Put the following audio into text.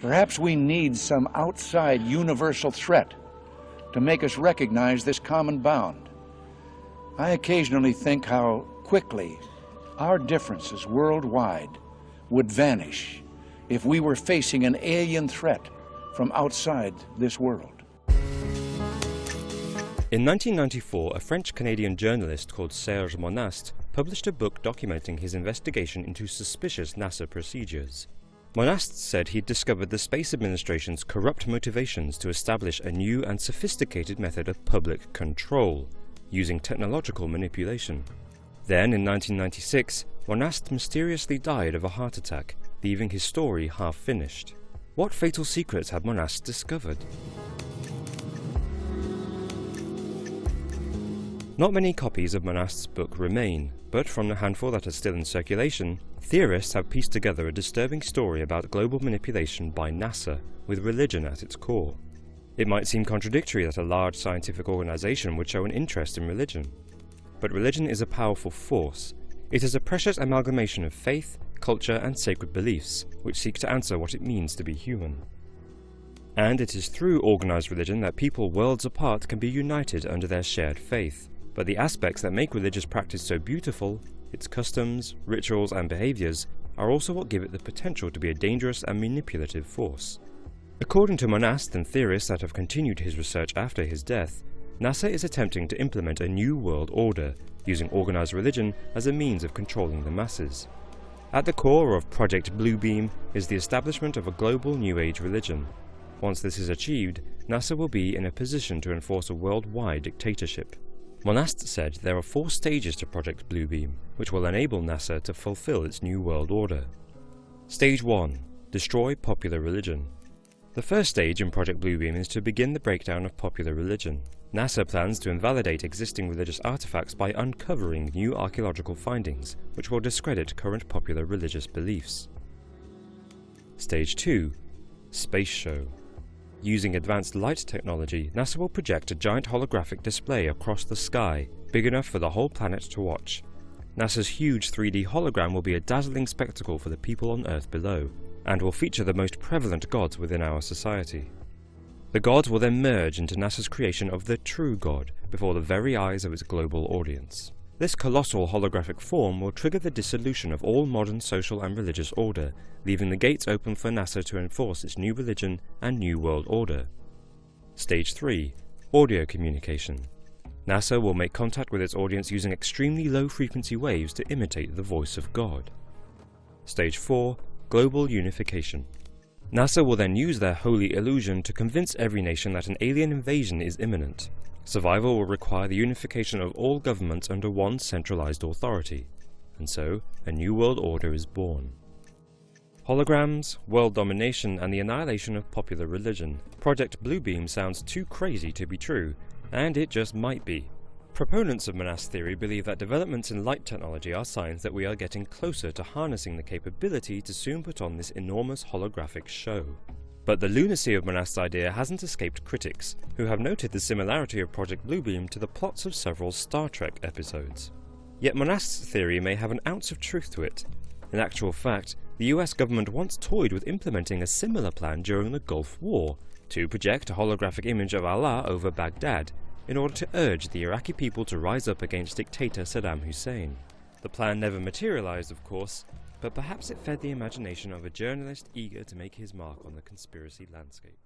Perhaps we need some outside universal threat to make us recognize this common bound. I occasionally think how quickly our differences worldwide would vanish if we were facing an alien threat from outside this world. In 1994, a French-Canadian journalist called Serge Monast published a book documenting his investigation into suspicious NASA procedures. Monast said he'd discovered the Space Administration's corrupt motivations to establish a new and sophisticated method of public control, using technological manipulation. Then, in 1996, Monast mysteriously died of a heart attack, leaving his story half-finished. What fatal secrets had Monast discovered? Not many copies of Monast's book remain, but from the handful that are still in circulation, theorists have pieced together a disturbing story about global manipulation by NASA, with religion at its core. It might seem contradictory that a large scientific organization would show an interest in religion. But religion is a powerful force. It is a precious amalgamation of faith, culture, and sacred beliefs, which seek to answer what it means to be human. And it is through organized religion that people worlds apart can be united under their shared faith. But the aspects that make religious practice so beautiful, its customs, rituals, and behaviors, are also what give it the potential to be a dangerous and manipulative force. According to Monast and theorists that have continued his research after his death, NASA is attempting to implement a new world order, using organized religion as a means of controlling the masses. At the core of Project Bluebeam is the establishment of a global New Age religion. Once this is achieved, NASA will be in a position to enforce a worldwide dictatorship. Monast said there are 4 stages to Project Bluebeam, which will enable NASA to fulfill its new world order. Stage 1. Destroy popular religion. The first stage in Project Bluebeam is to begin the breakdown of popular religion. NASA plans to invalidate existing religious artifacts by uncovering new archaeological findings, which will discredit current popular religious beliefs. Stage 2. Space Show. Using advanced light technology, NASA will project a giant holographic display across the sky, big enough for the whole planet to watch. NASA's huge 3D hologram will be a dazzling spectacle for the people on Earth below, and will feature the most prevalent gods within our society. The gods will then merge into NASA's creation of the true God before the very eyes of its global audience. This colossal holographic form will trigger the dissolution of all modern social and religious order, leaving the gates open for NASA to enforce its new religion and new world order. Stage 3. Audio communication. NASA will make contact with its audience using extremely low-frequency waves to imitate the voice of God. Stage 4. Global unification. NASA will then use their holy illusion to convince every nation that an alien invasion is imminent. Survival will require the unification of all governments under one centralized authority, and so a new world order is born. Holograms, world domination, and the annihilation of popular religion. Project Bluebeam sounds too crazy to be true, and it just might be. Proponents of Monast's theory believe that developments in light technology are signs that we are getting closer to harnessing the capability to soon put on this enormous holographic show. But the lunacy of Monast's idea hasn't escaped critics, who have noted the similarity of Project Bluebeam to the plots of several Star Trek episodes. Yet Monast's theory may have an ounce of truth to it. In actual fact, the US government once toyed with implementing a similar plan during the Gulf War, to project a holographic image of Allah over Baghdad, in order to urge the Iraqi people to rise up against dictator Saddam Hussein. The plan never materialized, of course, but perhaps it fed the imagination of a journalist eager to make his mark on the conspiracy landscape.